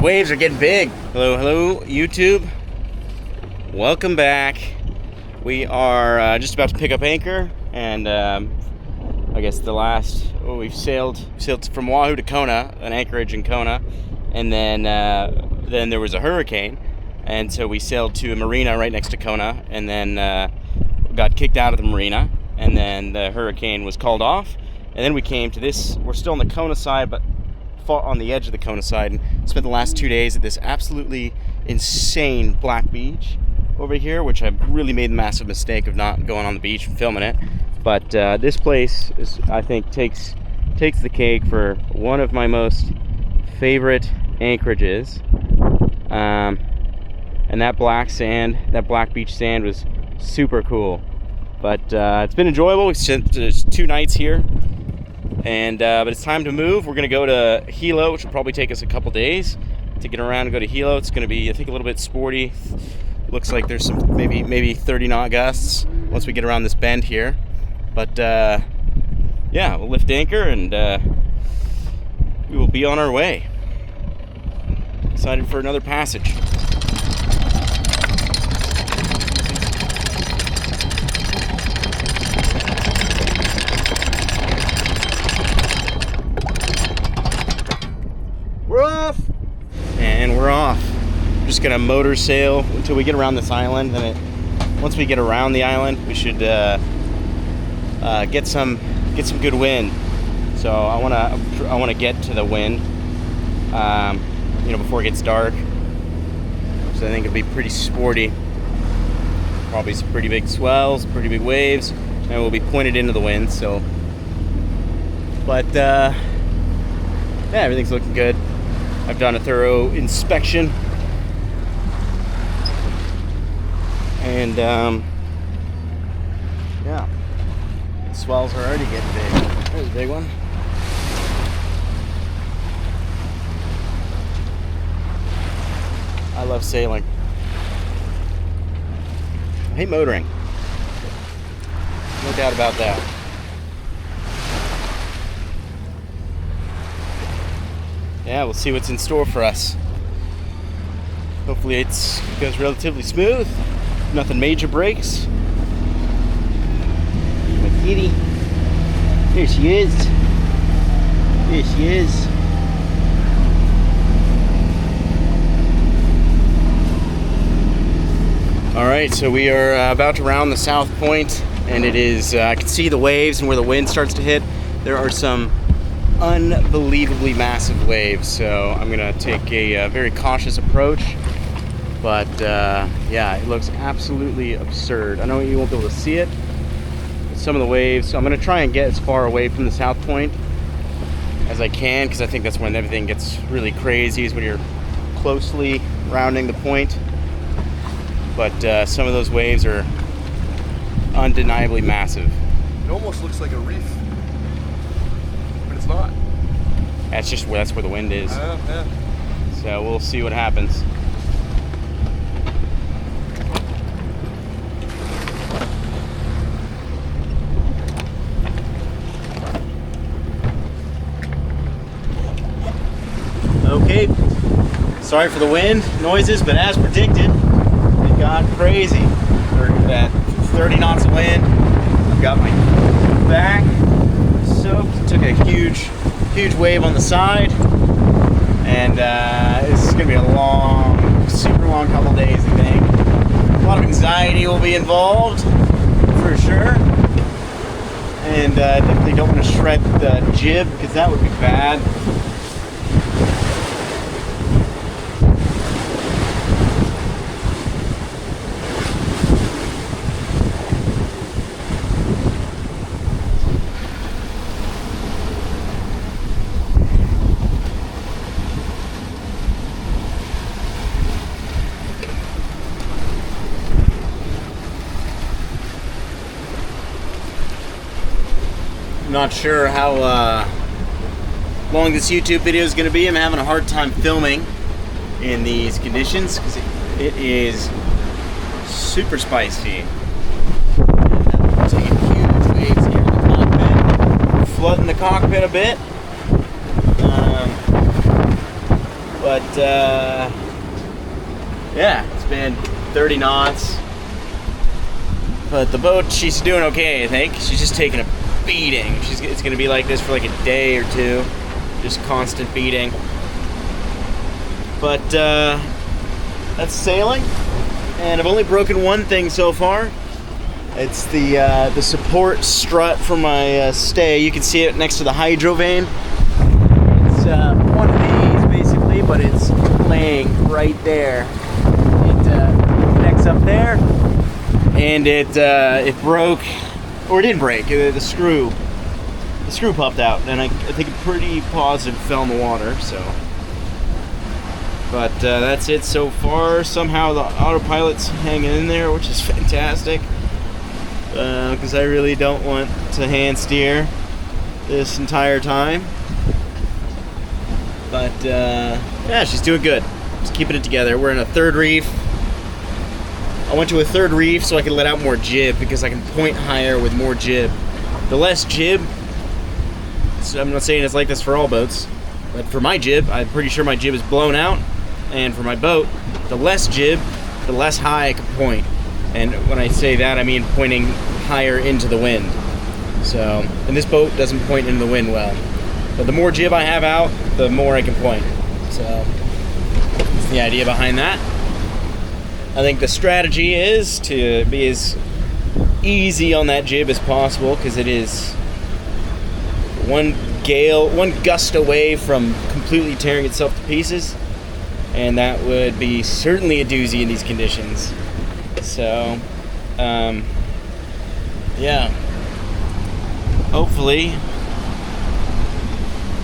waves are getting big. Hello, YouTube. Welcome back. We are just about to pick up anchor, and I guess we've sailed from Oahu to Kona, an anchorage in Kona, and then there was a hurricane, and so we sailed to a marina right next to Kona, and then got kicked out of the marina, and then the hurricane was called off, and then we came to this. We're still on the Kona side, but far on the edge of the Kona side, and spent the last 2 days at this absolutely insane black beach over here, which I really made the massive mistake of not going on the beach and filming it. But this place I think takes the cake for one of my most favorite anchorages. And that black beach sand was super cool. But it's been enjoyable. We've spent 2 nights here. And but it's time to move. We're gonna go to Hilo, which will probably take us a couple days to get around and go to Hilo. It's gonna be, I think, a little bit sporty. Looks like there's some maybe 30 knot gusts once we get around this bend here. But yeah, we'll lift anchor and we will be on our way. Excited for another passage. We're off! And we're off. We're just gonna motor sail until we get around this island. And once we get around the island, we should get some good wind. So I wanna get to the wind, before it gets dark. So I think it'll be pretty sporty. Probably some pretty big swells, pretty big waves, and we'll be pointed into the wind. So, but yeah, everything's looking good. I've done a thorough inspection, and yeah, the swells are already getting big. There's a big one. I love sailing. I hate motoring. No doubt about that. Yeah, we'll see what's in store for us. Hopefully it goes relatively smooth. Nothing major breaks. My kitty. There she is. There she is. Alright, so we are about to round the south point, and it is, I can see the waves and where the wind starts to hit. There are some unbelievably massive waves, so I'm gonna take a very cautious approach. But yeah, it looks absolutely absurd. I know you won't be able to see it, but some of the waves, so I'm gonna try and get as far away from the south point as I can, because I think that's when everything gets really crazy, is when you're closely rounding the point. But some of those waves are undeniably massive. It almost looks like a reef, but it's not. That's where the wind is. Yeah. So we'll see what happens. Okay, sorry for the wind noises, but as predicted, it got crazy. At 30 knots of wind. I've got my back soaked. Took a huge wave on the side, and this is gonna be a super long couple days, I think. A lot of anxiety will be involved, for sure. And definitely don't want to shred the jib, because that would be bad. Not sure how long this YouTube video is going to be. I'm having a hard time filming in these conditions because it is super spicy. I'm taking huge waves here in the cockpit, flooding the cockpit a bit. But yeah, it's been 30 knots. But the boat, she's doing okay, I think. She's just taking a beating. It's gonna be like this for like a day or two, just constant beating. But that's sailing, and I've only broken one thing so far. It's the support strut for my stay. You can see it next to the hydro vane. It's one of these basically, but it's laying right there. It connects up there, and it broke, or it didn't break. The screw popped out, and I think I'm pretty positive it fell in the water. So, but that's it so far. Somehow the autopilot's hanging in there, which is fantastic. Because I really don't want to hand steer this entire time. But yeah, she's doing good. Just keeping it together. We're in a third reef. I went to a third reef so I could let out more jib, because I can point higher with more jib. The less jib, so I'm not saying it's like this for all boats, but for my jib, I'm pretty sure my jib is blown out. And for my boat, the less jib, the less high I can point. And when I say that, I mean pointing higher into the wind. So, and this boat doesn't point into the wind well. But the more jib I have out, the more I can point. So, that's the idea behind that. I think the strategy is to be as easy on that jib as possible, because it is one gust away from completely tearing itself to pieces. And that would be certainly a doozy in these conditions. So, yeah, hopefully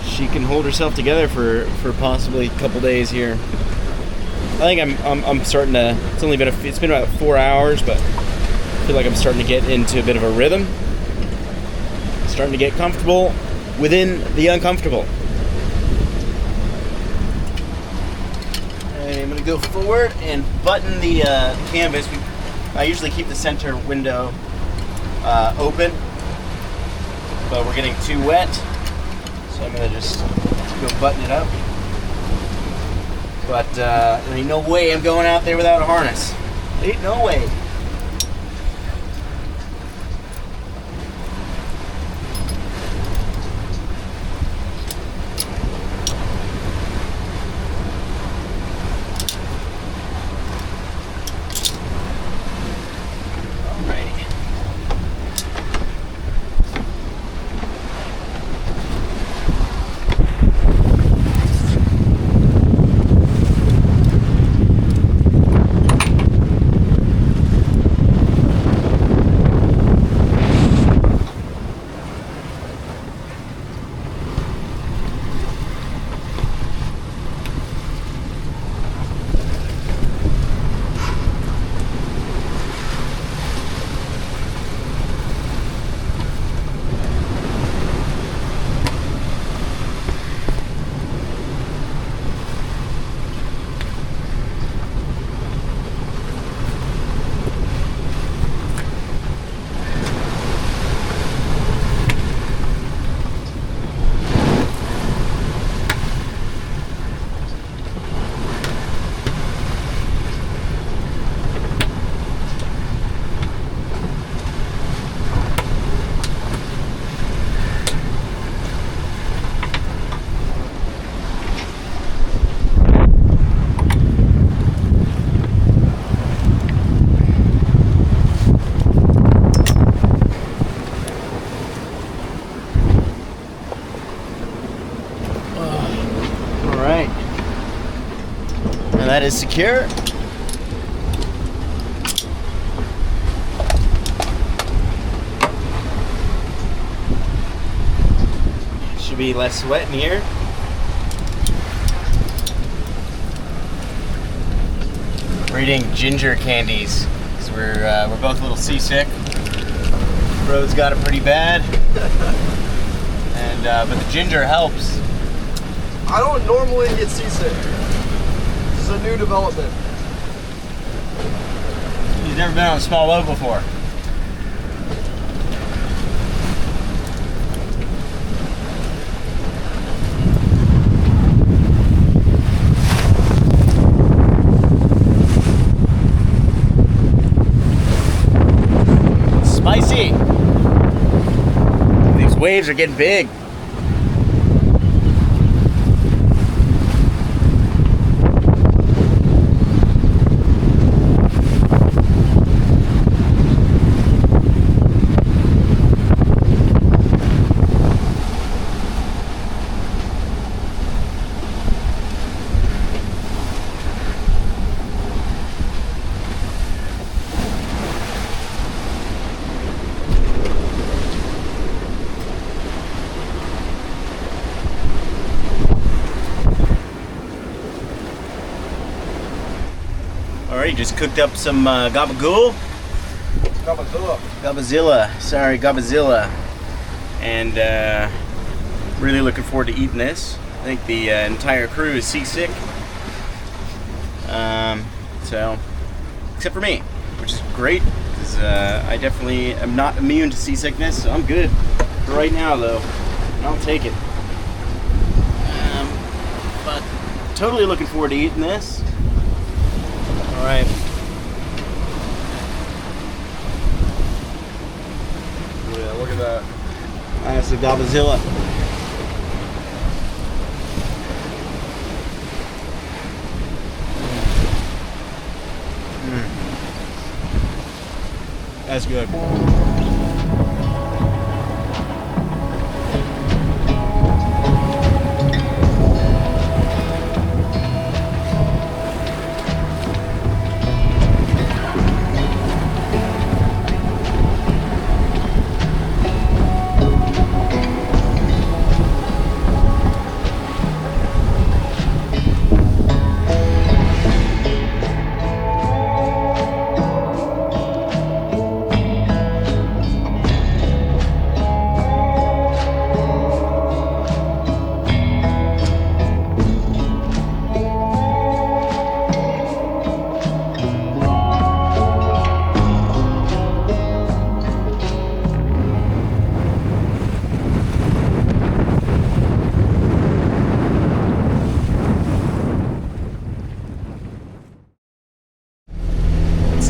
she can hold herself together for possibly a couple days here. I think I'm starting to. It's been about 4 hours, but I feel like I'm starting to get into a bit of a rhythm. Starting to get comfortable within the uncomfortable. I'm going to go forward and button the canvas. I usually keep the center window open, but we're getting too wet, so I'm going to just go button it up. But there ain't no way I'm going out there without a harness. Ain't no way. That is secure. Should be less wet in here. We're eating ginger candies because we're both a little seasick. Bro's got it pretty bad, and but the ginger helps. I don't normally get seasick. This is a new development. You've never been on a small boat before. Spicy. These waves are getting big. Alright, just cooked up some gabagool. Gabazilla. And really looking forward to eating this. I think the entire crew is seasick. So, except for me, which is great, because I definitely am not immune to seasickness, so I'm good for right now, though. I'll take it. But totally looking forward to eating this. All right. Yeah, look at that. That's the Gabazilla. That's good.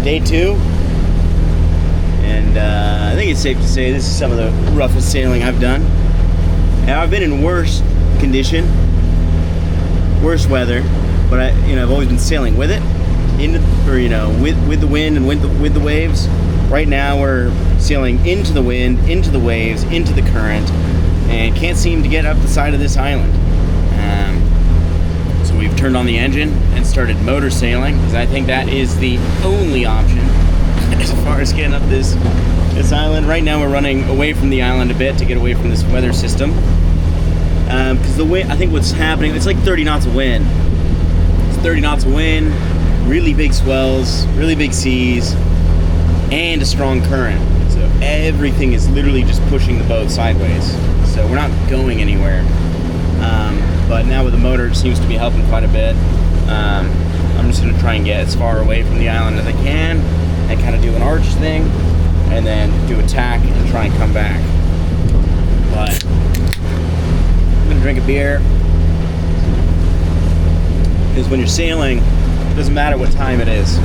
Day 2, and I think it's safe to say this is some of the roughest sailing I've done. Now, I've been in worse condition, worse weather, but I've always been sailing with it, with the wind and with the waves. Right now, we're sailing into the wind, into the waves, into the current, and can't seem to get up the side of this island. So we've turned on the engine and started motor sailing, because I think that is the only option as far as getting up this island. Right now we're running away from the island a bit to get away from this weather system. Because the wind, I think what's happening, it's like 30 knots of wind. It's 30 knots of wind, really big swells, really big seas, and a strong current. So everything is literally just pushing the boat sideways. So we're not going anywhere. But now with the motor, it seems to be helping quite a bit. I'm just going to try and get as far away from the island as I can and kind of do an arch thing and then do a tack and try and come back. But I'm going to drink a beer, because when you're sailing, it doesn't matter what time it is.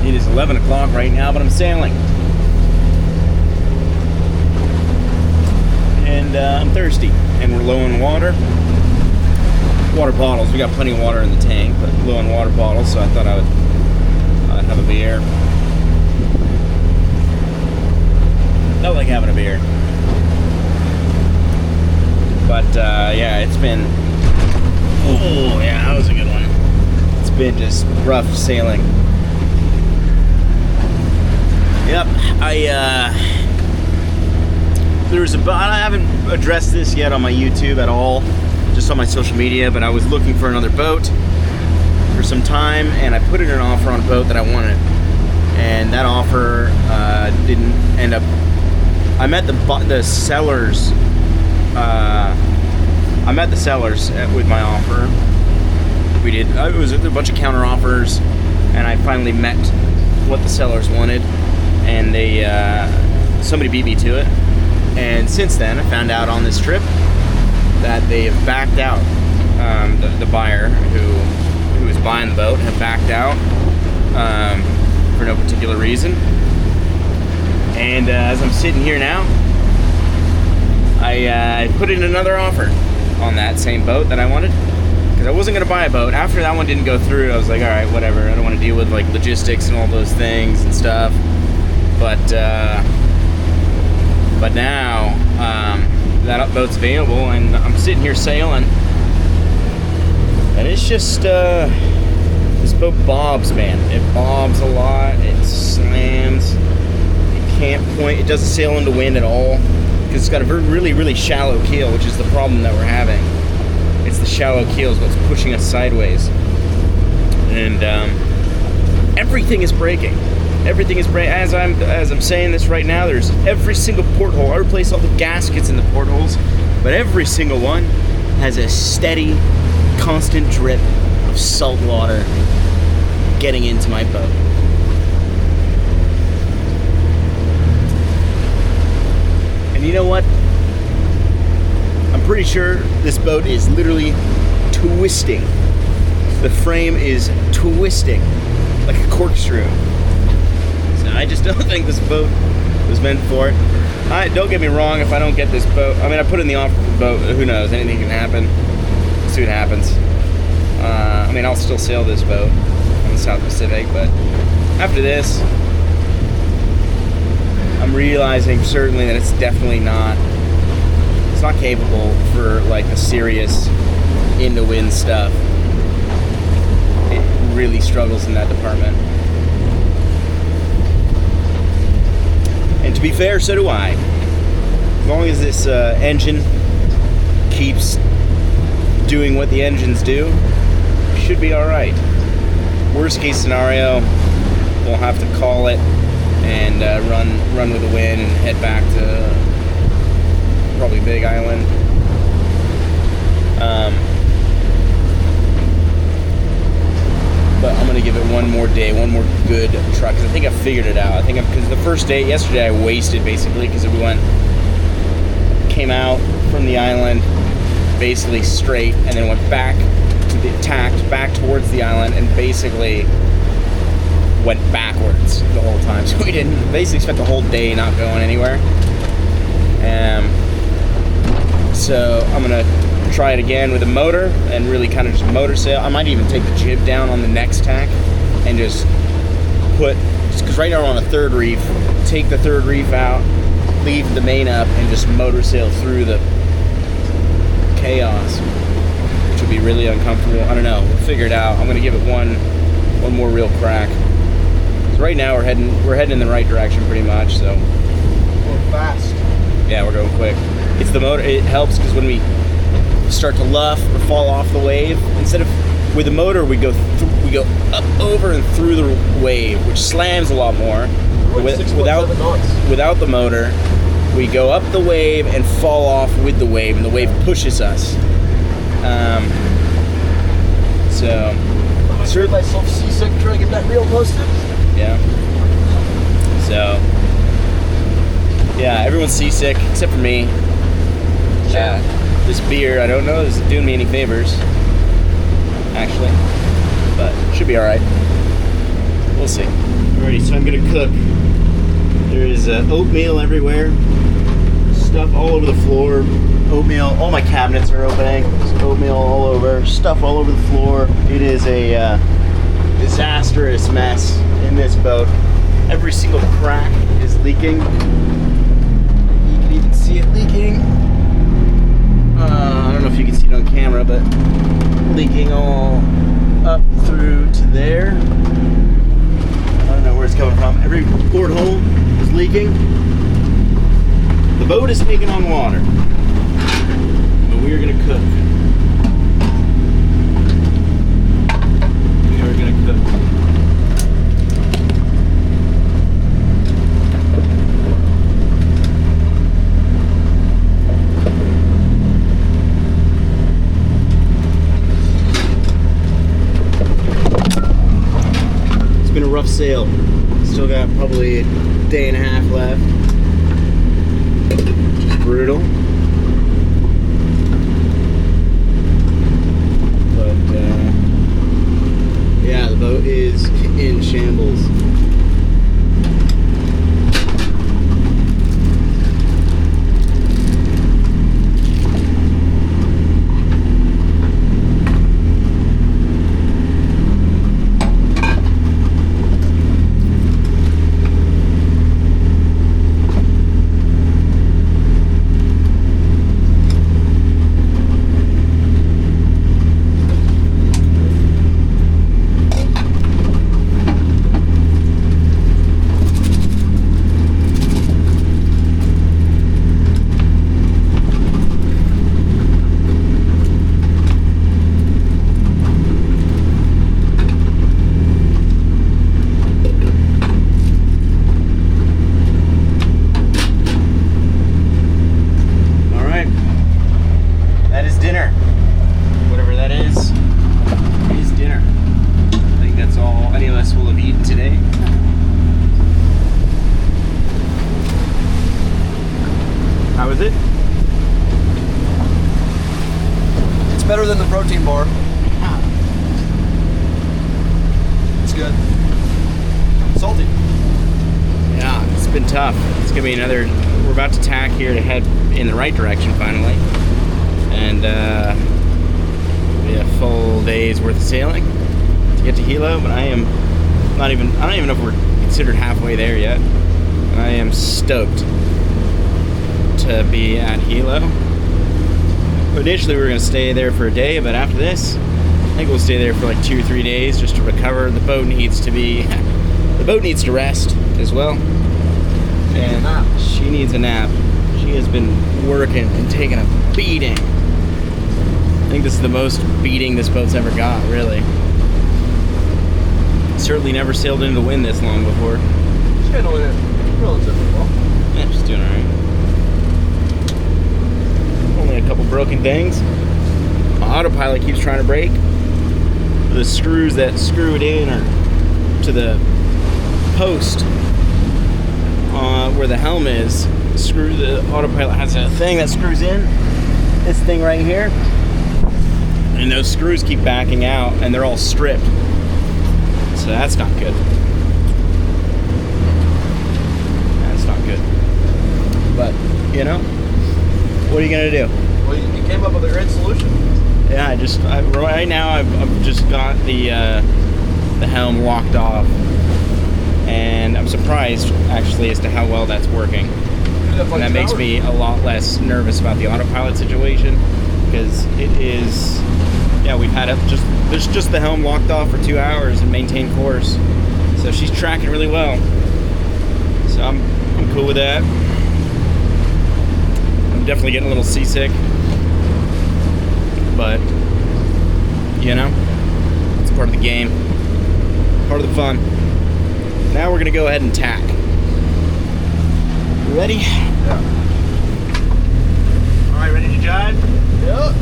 It is 11 o'clock right now, but I'm sailing. And I'm thirsty, and we're low on water. Water bottles, we got plenty of water in the tank, but low on water bottles, so I thought I would have a beer. I like having a beer. But yeah, it's been, oh yeah, that was a good one. It's been just rough sailing. Yep, I haven't addressed this yet on my YouTube at all, just on my social media, but I was looking for another boat for some time, and I put in an offer on a boat that I wanted, and that offer didn't end up. I met the sellers. I met the sellers with my offer. We did. It was a bunch of counter offers, and I finally met what the sellers wanted, and somebody beat me to it. And since then, I found out on this trip that they have backed out. The buyer who was buying the boat have backed out for no particular reason. And as I'm sitting here now, I put in another offer on that same boat that I wanted, because I wasn't gonna buy a boat. After that one didn't go through, I was like, all right, whatever. I don't want to deal with like logistics and all those things and stuff. But now that boat's available, and I'm sitting here sailing, and it's just this boat bobs, man. It bobs a lot. It slams. It can't point. It doesn't sail into wind at all, because it's got a really shallow keel, which is the problem that we're having. It's the shallow keel is what's pushing us sideways, and everything is breaking. Everything is breaking. As I'm saying this right now, there's every single porthole. I replaced all the gaskets in the portholes, but every single one has a steady, constant drip of salt water getting into my boat. And you know what? I'm pretty sure this boat is literally twisting. The frame is twisting like a corkscrew. So I just don't think this boat was meant for it. Don't get me wrong, if I don't get this boat, I mean, I put in the offer for the boat, who knows, anything can happen. We'll see what happens. I mean, I'll still sail this boat on the South Pacific, but after this, I'm realizing certainly that it's definitely not, it's not capable for like the serious in the wind stuff. It really struggles in that department. And to be fair, so do I. As long as this engine keeps doing what the engines do, it should be alright. Worst case scenario, we'll have to call it and run with the wind and head back to probably Big Island. But I'm gonna give it one more day, one more good try, because I think I figured it out. I think because the first day, yesterday, I wasted basically, because we came out from the island basically straight, and then went back to the tacked back towards the island, and basically went backwards the whole time. So we basically spent the whole day not going anywhere. So I'm gonna try it again with a motor and really kind of just motor sail. I might even take the jib down on the next tack and just because right now we're on a third reef, take the third reef out, leave the main up, and just motor sail through the chaos, which would be really uncomfortable. I don't know, we'll figure it out. I'm gonna give it one more real crack. So right now we're heading in the right direction pretty much, so. Going fast. Yeah, we're going quick. It's the motor, it helps because when we start to luff or fall off the wave, instead of with the motor we go up over and through the wave, which slams a lot more. Without the motor, we go up the wave and fall off with the wave, and the wave pushes us. So I made myself seasick trying to get that reel posted. Yeah. So yeah, everyone's seasick except for me. This beer, I don't know, is it doing me any favors, actually, but should be all right. We'll see. Alrighty, so I'm gonna cook. There is oatmeal everywhere, stuff all over the floor. Oatmeal, all my cabinets are opening. There's oatmeal all over, stuff all over the floor. It is a disastrous mess in this boat. Every single crack is leaking. You can even see it leaking. I don't know if you can see it on camera, but leaking all up through to there. I don't know where it's coming from. Every porthole is leaking. The boat is taking on water, but we are going to cook. We are going to cook. Rough sail. Still got probably a day and a half left. Just brutal. But yeah, the boat is in shambles. How is it? It's better than the protein bar. It's good. Salty. Yeah, it's been tough. It's gonna be another. We're about to tack here to head in the right direction finally, and we have a full day's worth of sailing to get to Hilo. But I don't even know if we're considered halfway there yet. I am stoked to be at Hilo. Initially, we were gonna stay there for a day, but after this, I think we'll stay there for like 2 or 3 days just to recover. The boat needs to rest as well. And she needs a nap. She has been working and taking a beating. I think this is the most beating this boat's ever got, really. Certainly never sailed into the wind this long before. She's handling it relatively well. Yeah, she's doing alright. Only a couple broken things. My autopilot keeps trying to break. The screws that screw it in or to the post where the helm is, the autopilot has a thing that screws in, this thing right here, and those screws keep backing out and they're all stripped, so that's not good. But what are you gonna do? Well, you came up with a great solution. Yeah, right now I've just got the helm locked off, and I'm surprised actually as to how well that's working. And that makes me a lot less nervous about the autopilot situation, because it is, we've had it there's just the helm locked off for 2 hours and maintain course, so she's tracking really well. So I'm cool with that. I'm definitely getting a little seasick, but it's part of the game, part of the fun. Now we're gonna go ahead and tack. You ready? Yeah. All right, ready to jive? Yep.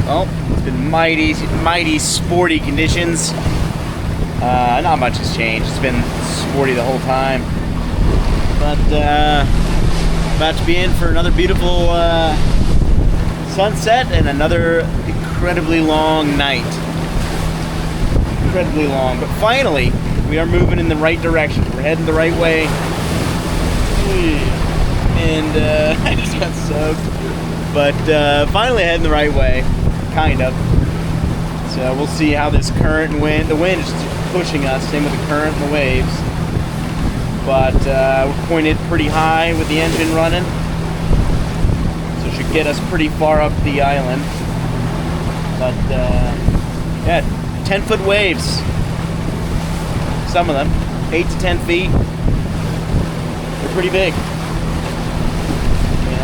Well, it's been mighty sporty conditions. Not much has changed. It's been sporty the whole time. But about to be in for another beautiful sunset and another incredibly long night. Incredibly long. But finally, we are moving in the right direction. We're heading the right way. And I just got soaked. But finally heading the right way. Kind of. So we'll see how this current and wind, the wind is pushing us, same with the current and the waves. But we're pointed pretty high with the engine running. So it should get us pretty far up the island. But yeah, 10-foot waves. Some of them, 8 to 10 feet. They're pretty big.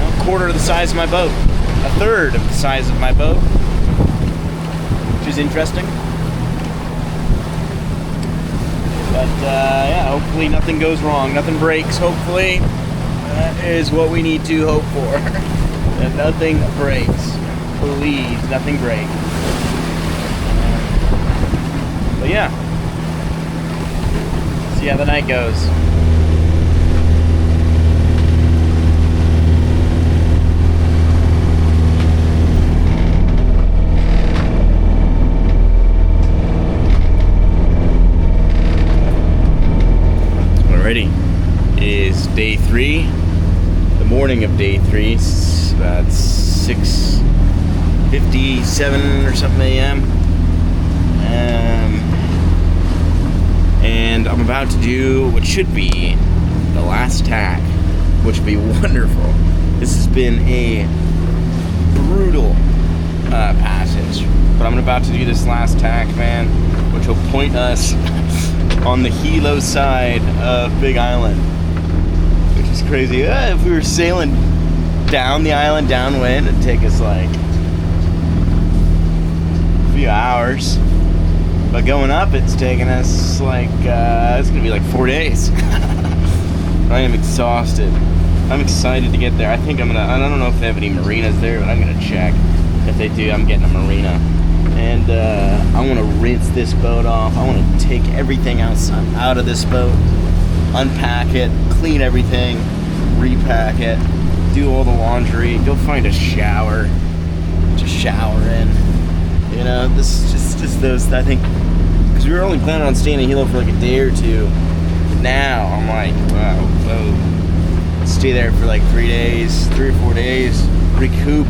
A quarter of the size of my boat. A third of the size of my boat. Which is interesting. But yeah, hopefully nothing goes wrong, nothing breaks. Hopefully that is what we need to hope for. That nothing breaks. Please, nothing breaks. But yeah, see how the night goes. Is day 3, the morning of day 3. It's about 6:57 or something a.m. And I'm about to do what should be the last tack, which would be wonderful. This has been a brutal about to do this last tack, man, which will point us on the Hilo side of Big Island, which is crazy. If we were sailing down the island downwind, it'd take us like a few hours. But going up, it's taking us like, it's gonna be like 4 days. I am exhausted. I'm excited to get there. I think I don't know if they have any marinas there, but I'm gonna check. If they do, I'm getting a marina. And I wanna rinse this boat off. I wanna take everything out of this boat, unpack it, clean everything, repack it, do all the laundry, go find a shower to shower in. You know, this is just those, I think, because we were only planning on staying in Hilo for like a day or two. Now I'm like, wow, stay there for like 3 or 4 days, recoup.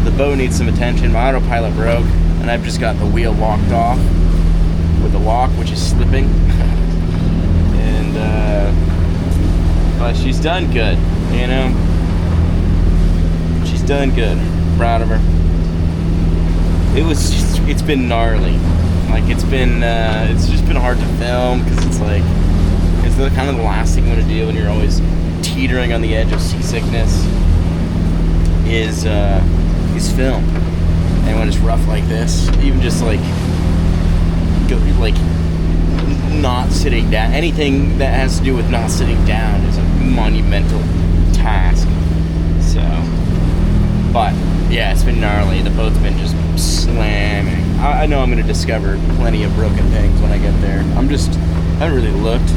The boat needs some attention. My autopilot broke, and I've just got the wheel locked off with the lock, which is slipping. And but she's done good, you know. She's done good. Proud of her. It's been gnarly. Like it's just been hard to film because it's like it's kind of the last thing you want to do when you're always teetering on the edge of seasickness is film. And when it's rough like this, even just like not sitting down, anything that has to do with not sitting down is a monumental task. So, but yeah, it's been gnarly. The boat's been just slamming. I know I'm going to discover plenty of broken things when I get there. I haven't really looked.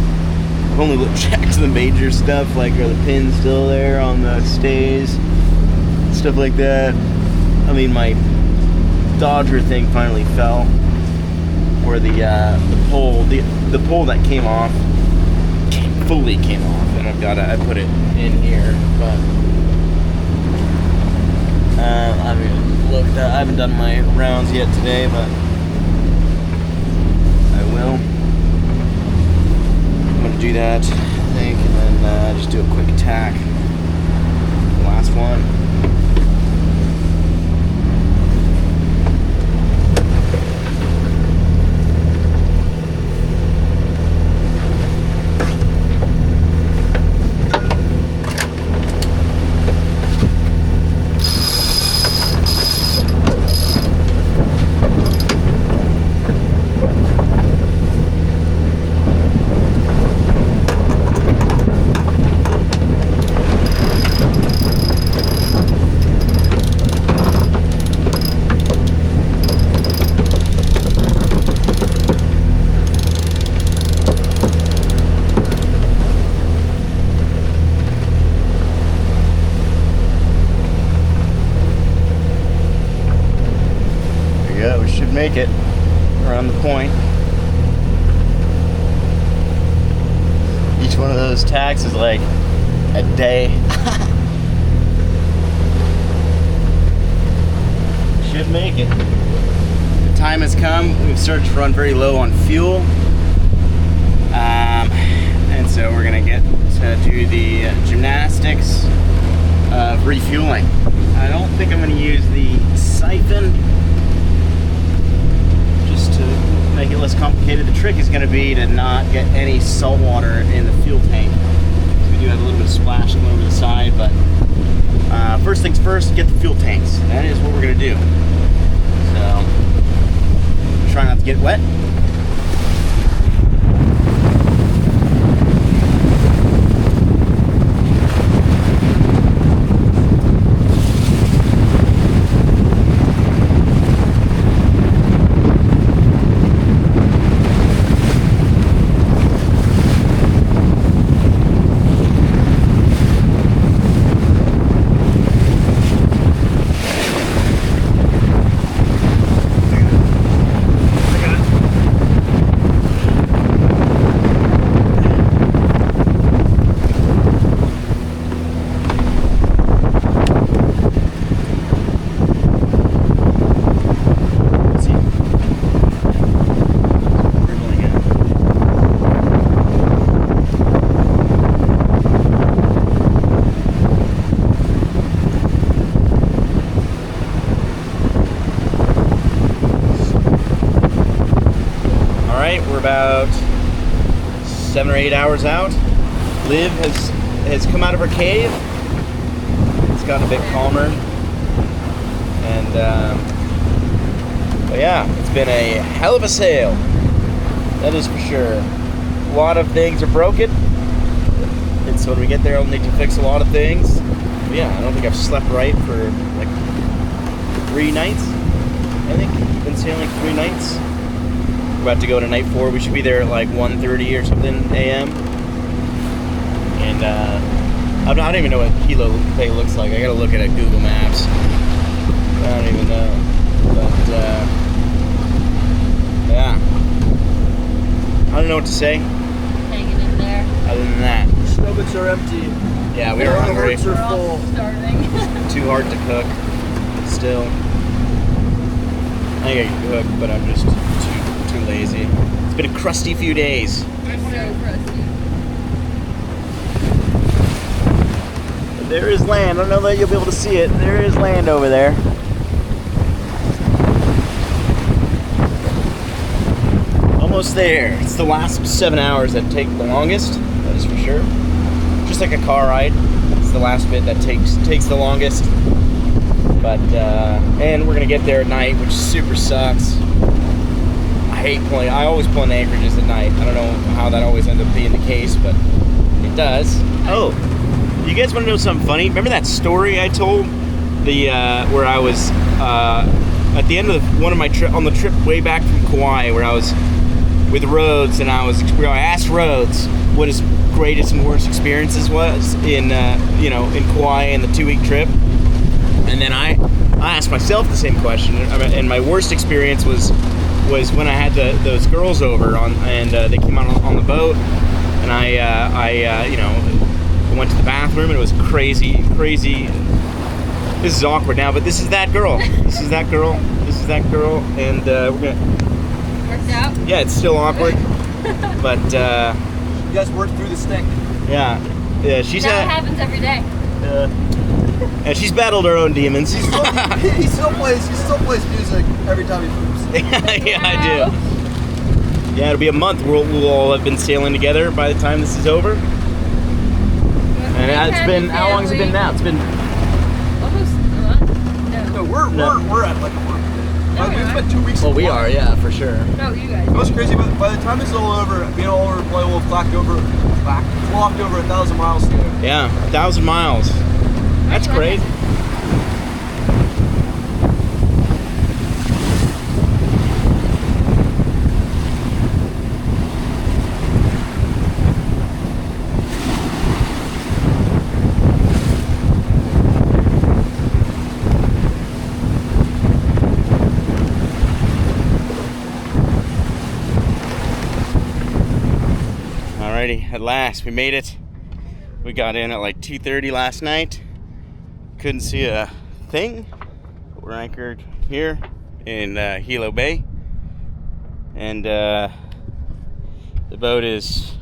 I've only checked the major stuff, like are the pins still there on the stays, stuff like that. I mean, my Dodger thing finally fell, where the pole that came off fully came off, and I put it in here, but I haven't looked. I haven't done my rounds yet today, but I will. I'm gonna do that, I think, and then just do a quick tack. Last one. We should make it around the point. Each one of those tacks is like a day. Should make it. The time has come. We've started to run very low on fuel. And so we're gonna get to do the gymnastics of refueling. I don't think I'm gonna use the siphon, to make it less complicated. The trick is going to be to not get any salt water in the fuel tank. So we do have a little bit of splashing over the side, but first things first, get the fuel tanks. That is what we're going to do. So try not to get wet. about 7 or 8 hours out. Liv has come out of her cave. It's gotten a bit calmer. And, but yeah, it's been a hell of a sail. That is for sure. A lot of things are broken. And so when we get there, I'll need to fix a lot of things. But yeah, I don't think I've slept right for like 3 nights. I think I've been sailing 3 nights. We're about to go to night 4. We should be there at like 1:30 or something a.m. And I don't even know what Hilo Bay looks like. I gotta look at it Google Maps. I don't even know. But yeah. I don't know what to say. Hanging in there. Other than that. Stomachs are empty. Yeah, we are hungry. Hearts are full. Starving. Too hard to cook. Still. I think I can cook, but I'm just too lazy. It's been a crusty few days. So crusty. But there is land. I don't know that you'll be able to see it. There is land over there. Almost there. It's the last 7 hours that take the longest. That is for sure. Just like a car ride. It's the last bit that takes the longest. But, and we're gonna get there at night, which super sucks. I hate pulling, I always pull in the anchorages at night. I don't know how that always ends up being the case, but it does. Oh, you guys wanna know something funny? Remember that story I told? Where I was, at the end of one of my on the trip way back from Kauai, where I was with Rhodes, and I asked Rhodes what his greatest and worst experiences was in Kauai and the 2-week trip. And then I asked myself the same question, and my worst experience was when I had those girls over and they came out on the boat, and I went to the bathroom, and it was crazy. This is awkward now, but this is that girl. And we're gonna. Worked out? Yeah, it's still awkward, but You guys worked through the stink. yeah, she's That happens every day. yeah, she's battled her own demons. He still plays music every time he poops. Yeah, I do. Yeah, it'll be a month. We'll all have been sailing together by the time this is over. And it's been, how long has it been now? It's been Almost a month. No, No. we're at like a month. No, We've we're spent 2 weeks. well, in we Hawaii. are, yeah, for sure. No, you guys. It was crazy, but by the time this is all over, being all over, probably will have clocked over 1,000 miles together. Yeah, 1,000 miles. That's great. Alrighty, at last we made it. We got in at like 2:30 last night. Couldn't see a thing. We're anchored here in Hilo Bay, and the boat is.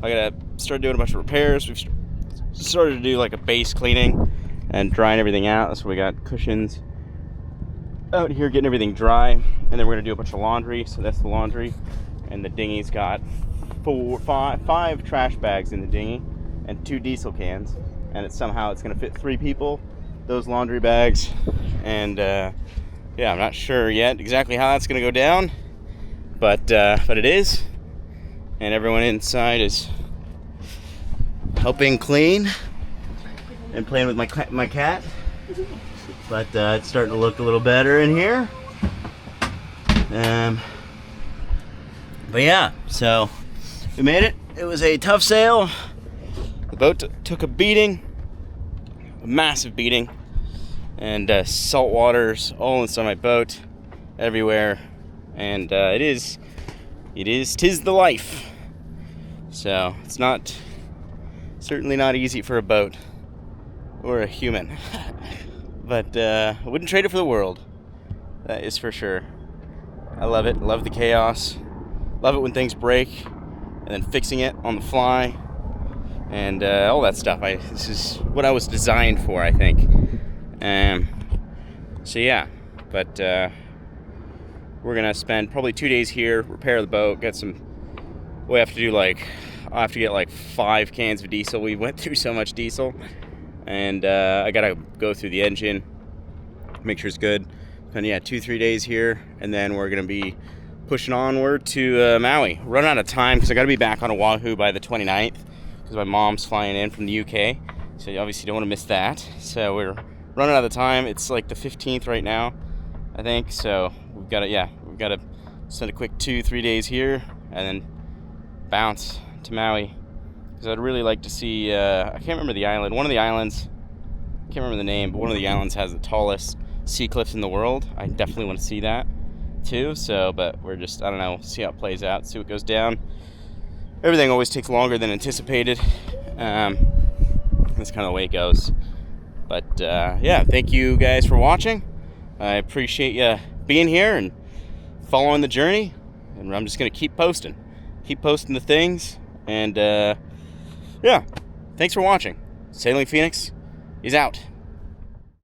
I gotta start doing a bunch of repairs. We've started to do like a base cleaning and drying everything out. That's why we got cushions out here getting everything dry, and then we're gonna do a bunch of laundry. So that's the laundry, and the dinghy's got 5 trash bags in the dinghy and 2 diesel cans, and somehow it's gonna fit 3 people, those laundry bags. And yeah, I'm not sure yet exactly how that's gonna go down, but it is, and everyone inside is helping clean and playing with my cat. But it's starting to look a little better in here. But yeah, so we made it. It was a tough sail. The boat took a beating, a massive beating, and salt waters all inside my boat, everywhere. And tis the life. So it's certainly not easy for a boat or a human. But I wouldn't trade it for the world. That is for sure. I love it. Love the chaos. Love it when things break, and then fixing it on the fly, and all that stuff. This is what I was designed for, I think. So yeah, but we're gonna spend probably 2 days here, repair the boat, get some we have to do like, I have to get like 5 cans of diesel. We went through so much diesel, and I gotta go through the engine, make sure it's good. And yeah, 2-3 days here, and then we're gonna be pushing onward to Maui. Run out of time because I gotta be back on Oahu by the 29th because my mom's flying in from the UK, so you obviously don't want to miss that. So we're running out of time. It's like the 15th right now, I think. So we've got to spend a quick 2-3 days here and then bounce to Maui, because I'd really like to see I can't remember the island, one of the islands, I can't remember the name, but one of the islands has the tallest sea cliffs in the world. I definitely want to see that too. So but we're just, I don't know, see how it plays out, see what goes down. Everything always takes longer than anticipated. That's kind of the way it goes. But yeah, thank you guys for watching. I appreciate you being here and following the journey, and I'm just gonna keep posting the things. And yeah, thanks for watching. Sailing Phoenix is out.